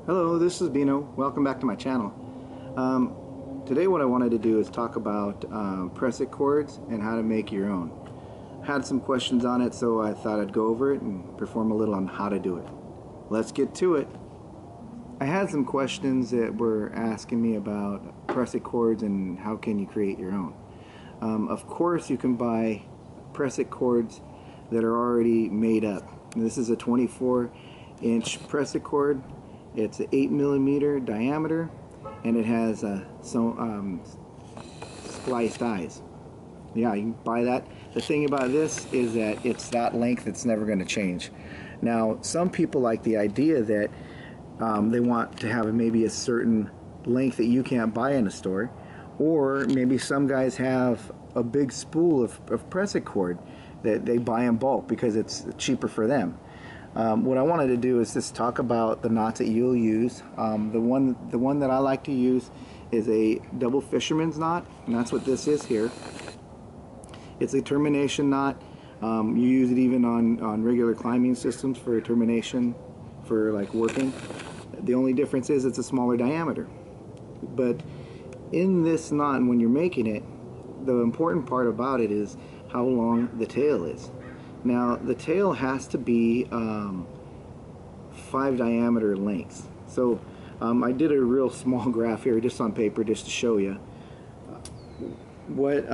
Hello, this is Bino. Welcome back to my channel. Today what I wanted to do is talk about Prusik cords and how to make your own. Had some questions on it, so I thought I'd go over it and perform a little on how to do it. Let's get to it. I had some questions that were asking me about Prusik cords and how can you create your own. Of course you can buy Prusik cords that are already made up. This is a 24-inch Prusik cord. It's an 8mm diameter, and it has spliced eyes. Yeah, you can buy that. The thing about this is that it's that length, it's never going to change. Now, some people like the idea that they want to have maybe a certain length that you can't buy in a store, or maybe some guys have a big spool of Prusik cord that they buy in bulk because it's cheaper for them. What I wanted to do is just talk about the knots that you'll use. The one that I like to use is a double fisherman's knot, and that's what this is here. It's a termination knot. You use it even on regular climbing systems for a termination, for like working. The only difference is it's a smaller diameter. But in this knot, when you're making it, the important part about it is how long the tail is. Now the tail has to be 5 diameter lengths. So I did a real small graph here just on paper just to show you what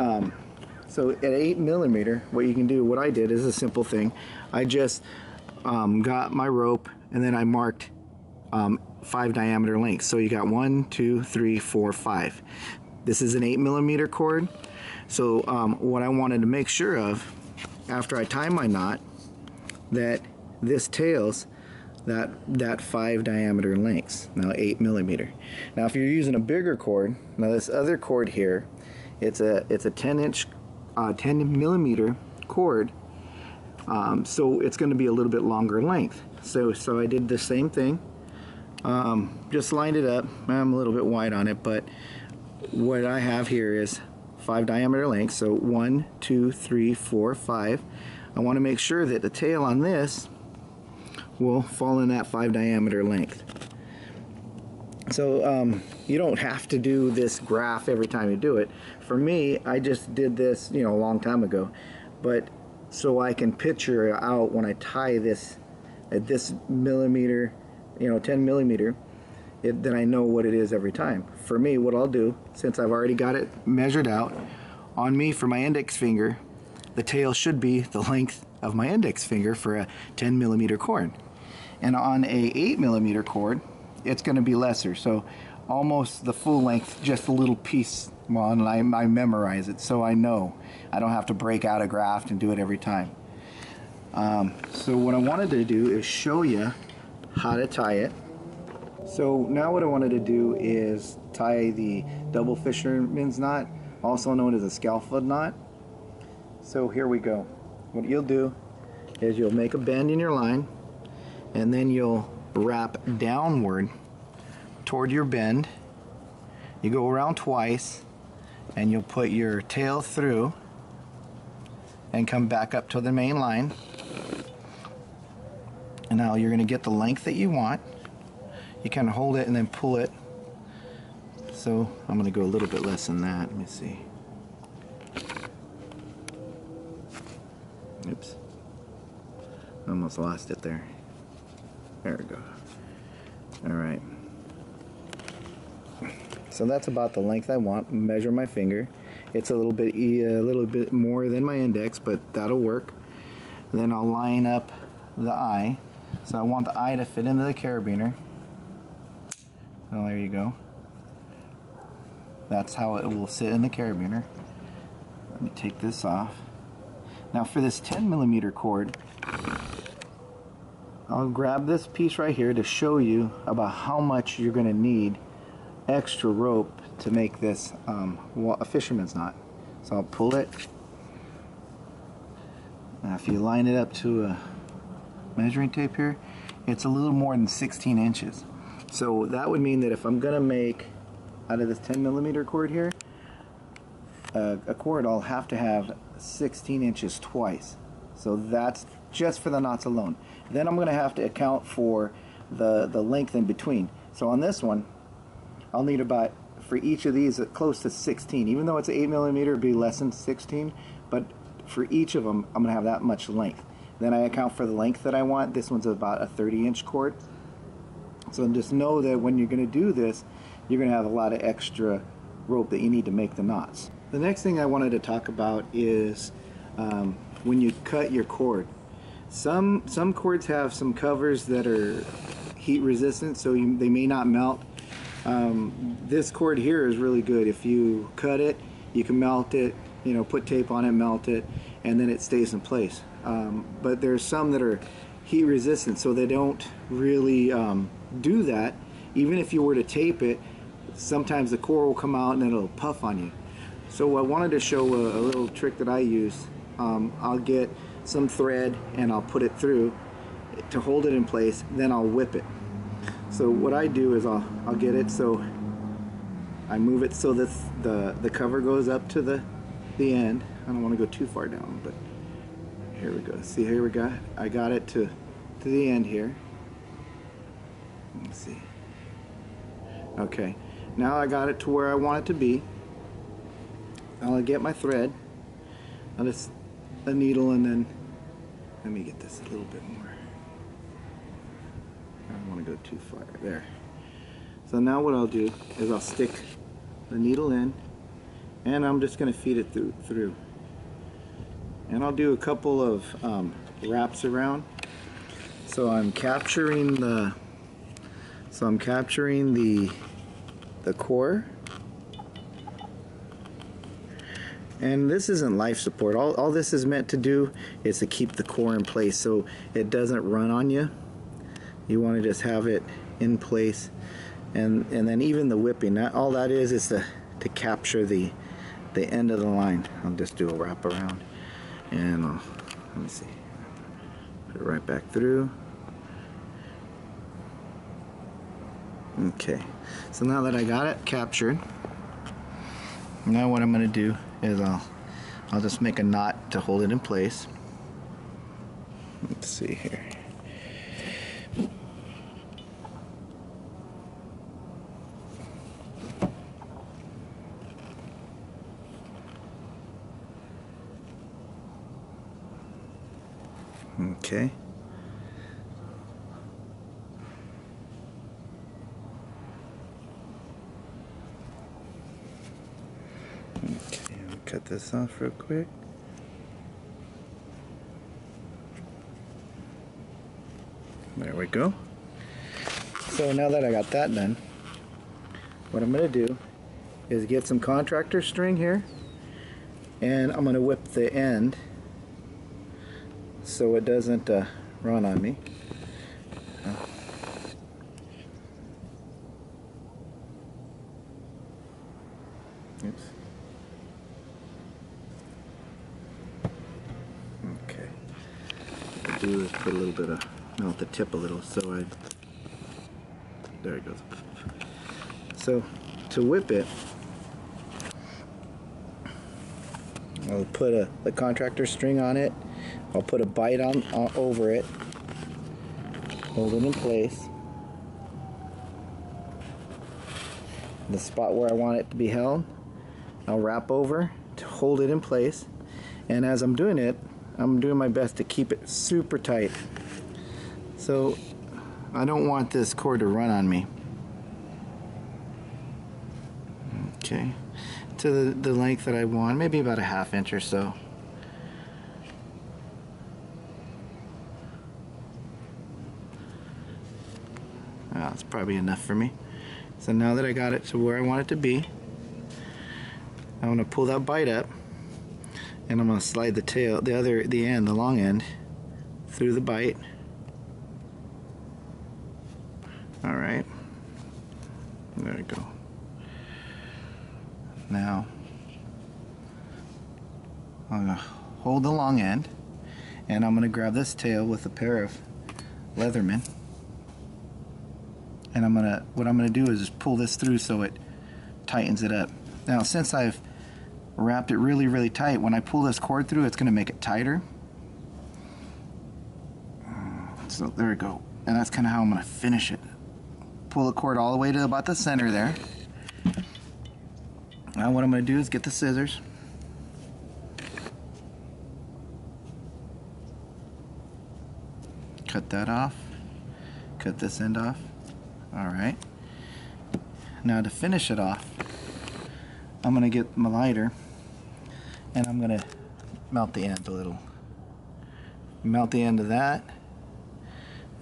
so at 8mm what you can do. What I did is a simple thing. I just got my rope and then I marked 5 diameter lengths. So you got 1, 2, 3, 4, 5. This is an 8mm cord. So what I wanted to make sure of after I tie my knot, that this tails that 5 diameter lengths, now 8mm. Now if you're using a bigger cord, now this other cord here, it's a 10mm cord, so it's going to be a little bit longer length. So I did the same thing, just lined it up. I'm a little bit wide on it, but what I have here is 5 diameter lengths, so 1, 2, 3, 4, 5. I want to make sure that the tail on this will fall in that 5 diameter length. So you don't have to do this graph every time you do it. For me, I just did this, a long time ago, but so I can picture out when I tie this at this millimeter, 10mm. Then I know what it is every time. For me, what I'll do, since I've already got it measured out, on me for my index finger, the tail should be the length of my index finger for a 10mm cord. And on a 8mm cord, it's going to be lesser, so almost the full length, just a little piece. Well, and I memorize it, so I know. I don't have to break out a graph and do it every time. So what I wanted to do is show you how to tie it. So now what I wanted to do is tie the double fisherman's knot, also known as a scaffold knot. So here we go. What you'll do is you'll make a bend in your line, and then you'll wrap downward toward your bend. You go around twice, and you'll put your tail through and come back up to the main line. And now you're going to get the length that you want. You kind of hold it and then pull it. So I'm going to go a little bit less than that. Let me see. Oops. Almost lost it there. There we go. Alright. So that's about the length I want. Measure my finger. It's a little bit more than my index, but that'll work. And then I'll line up the eye. So I want the eye to fit into the carabiner. Oh, there you go. That's how it will sit in the carabiner. Let me take this off. Now for this 10mm cord, I'll grab this piece right here to show you about how much you're going to need extra rope to make this a fisherman's knot. So I'll pull it. Now if you line it up to a measuring tape here, it's a little more than 16 inches. So that would mean that if I'm going to make out of this 10mm cord here, a cord, I'll have to have 16 inches twice. So that's just for the knots alone. Then I'm going to have to account for the length in between. So on this one, I'll need about, for each of these, close to 16. Even though it's 8mm, it'd be less than 16, but for each of them, I'm gonna have that much length. Then I account for the length that I want. This one's about a 30-inch cord. So just know that when you're gonna do this, you're gonna have a lot of extra rope that you need to make the knots. The next thing I wanted to talk about is when you cut your cord. Some cords have some covers that are heat resistant, so they may not melt. This cord here is really good. If you cut it, you can melt it, you know, put tape on it, melt it, and then it stays in place. But there's some that are heat resistant, so they don't really do that. Even if you were to tape it, sometimes the cord will come out and it'll puff on you. So I wanted to show a little trick that I use. I'll get some thread and I'll put it through to hold it in place, then I'll whip it. So what I do is I'll get it so I move it so that the cover goes up to the end. I don't want to go too far down, but here we go. See, here I got it to the end here. Let's see. Okay, now I got it to where I want it to be. I'll get my thread, I'll just a needle, and then let me get this a little bit more. I don't want to go too far there. So now what I'll do is I'll stick the needle in, and I'm just going to feed it through. And I'll do a couple of wraps around. So I'm capturing the core. And this isn't life support. All this is meant to do is to keep the core in place so it doesn't run on you. You want to just have it in place, and then even the whipping. All that is to capture the end of the line. I'll just do a wrap around, and let me see. Put it right back through. Okay. So now that I got it captured, now what I'm going to do is I'll just make a knot to hold it in place. Let's see here. Okay. Cut this off real quick. There we go. So now that I got that done, what I'm going to do is get some contractor string here, and I'm going to whip the end so it doesn't run on me. Oops. Okay. What I do is put a little bit of, melt the tip a little, so there it goes. So to whip it, I'll put the contractor string on it. I'll put a bite on over it, hold it in place. The spot where I want it to be held, I'll wrap over to hold it in place. And as I'm doing it, I'm doing my best to keep it super tight. So I don't want this cord to run on me. Okay, to the length that I want, maybe about a 1/2 inch or so. That's probably enough for me. So now that I got it to where I want it to be, I'm going to pull that bite up, and I'm going to slide the tail, the long end, through the bite. All right, there we go. Now I'm going to hold the long end, and I'm going to grab this tail with a pair of Leatherman. And what I'm gonna do is just pull this through so it tightens it up. Now, since I've wrapped it really, really tight, when I pull this cord through, it's gonna make it tighter. So there we go. and that's kind of how I'm going to finish it. Pull the cord all the way to about the center there. Now what I'm going to do is get the scissors. Cut that off. Cut this end off. Alright. Now to finish it off, I'm going to get my lighter and I'm going to melt the end a little. Melt the end of that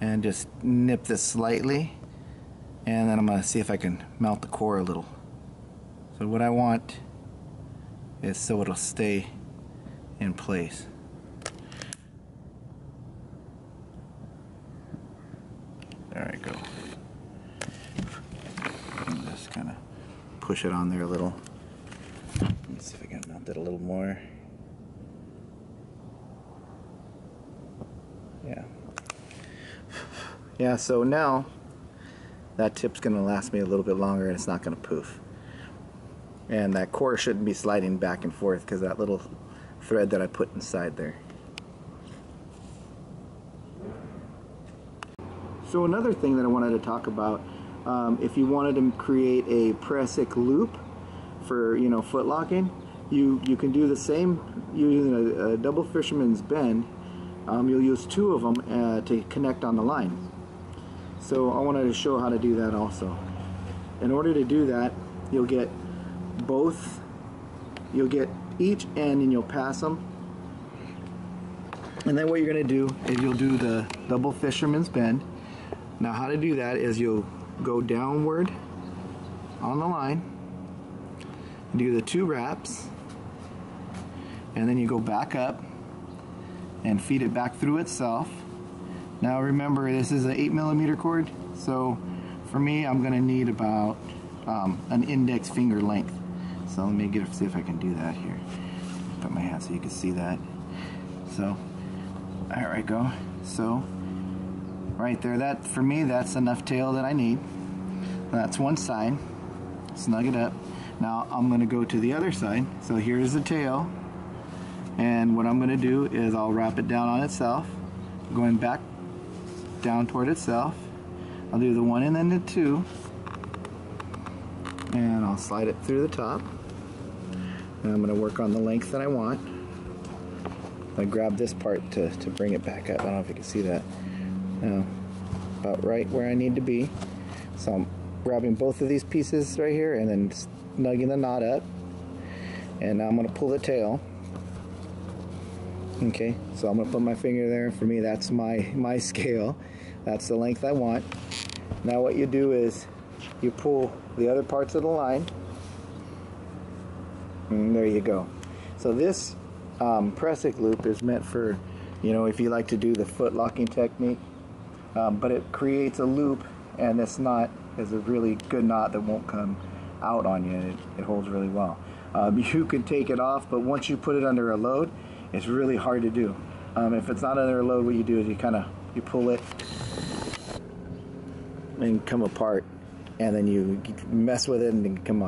and just nip this slightly, and then I'm going to see if I can melt the core a little. So what I want is so it'll stay in place. There I go. Just kind of push it on there a little. Let's see if I can melt it a little more. Yeah, so now that tip's going to last me a little bit longer and it's not going to poof. And that core shouldn't be sliding back and forth because that little thread that I put inside there. So another thing that I wanted to talk about, if you wanted to create a Prusik loop for, you know, foot locking, you can do the same using a double fisherman's bend. You'll use two of them to connect on the line. So I wanted to show how to do that also. In order to do that, you'll get each end and you'll pass them. And then what you're going to do is you'll do the double fisherman's bend. Now how to do that is you'll go downward on the line, do the two wraps, and then you go back up and feed it back through itself. Now remember, this is an 8mm cord, so for me I'm going to need about an index finger length. So let me see if I can do that here. Put my hand so you can see that. So there I go. So right there, that for me, that's enough tail that I need. That's one side. Snug it up. Now I'm going to go to the other side. So here's the tail, and what I'm going to do is I'll wrap it down on itself, going back down toward itself. I'll do the one and then the two, and I'll slide it through the top, and I'm going to work on the length that I want. I grab this part to bring it back up. I don't know if you can see that. Now, about right where I need to be. So I'm grabbing both of these pieces right here and then snugging the knot up, and now I'm going to pull the tail. Okay, so I'm going to put my finger there. For me, that's my scale. That's the length I want. Now what you do is you pull the other parts of the line, and there you go. So this Prusik loop is meant for, you know, if you like to do the foot locking technique, but it creates a loop, and this knot is a really good knot that won't come out on you. It holds really well. You can take it off, but once you put it under a load, it's really hard to do. If it's not under a load, what you do is you pull it and come apart, and then you mess with it and then come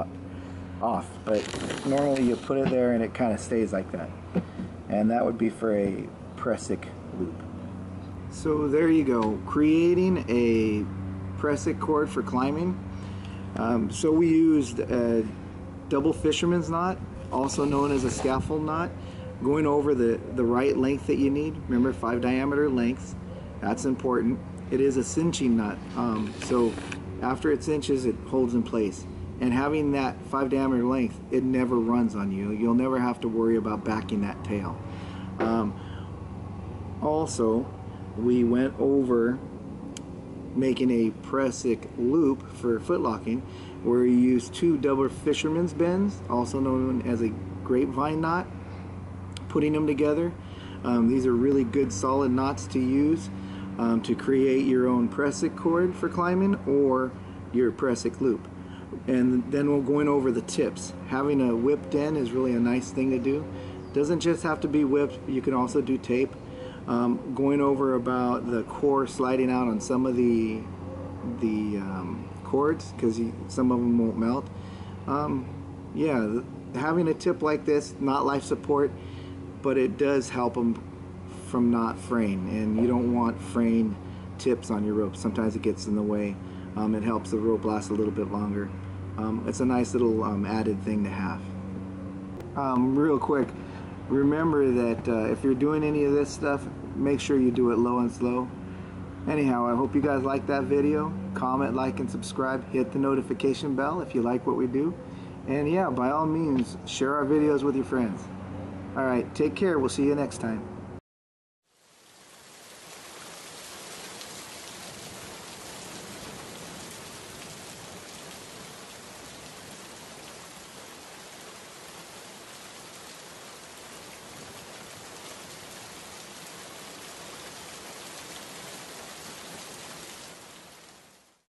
off. But normally you put it there and it kind of stays like that. And that would be for a Prusik loop. So there you go, creating a Prusik cord for climbing. So we used a double fisherman's knot, also known as a scaffold knot, going over the right length that you need. Remember, 5 diameter lengths, that's important. It is a cinching knot, so after it cinches, it holds in place. And having that 5 diameter length, it never runs on you. You'll never have to worry about backing that tail. Also, we went over making a Prusik loop for foot locking, where you use 2 double fisherman's bends, also known as a grapevine knot, putting them together. These are really good solid knots to use to create your own Prusik cord for climbing or your Prusik loop. And then we're going over the tips. Having a whipped end is really a nice thing to do. Doesn't just have to be whipped, you can also do tape. Going over about the core sliding out on some of the cords, because some of them won't melt. Yeah, having a tip like this, not life support, but it does help them from not fraying, and you don't want fraying tips on your rope. Sometimes it gets in the way. It helps the rope last a little bit longer. It's a nice little added thing to have. Real quick, remember that if you're doing any of this stuff, make sure you do it low and slow. Anyhow, I hope you guys like that video. Comment, like, and subscribe. Hit the notification bell if you like what we do. And yeah, by all means, share our videos with your friends. Alright, take care. We'll see you next time.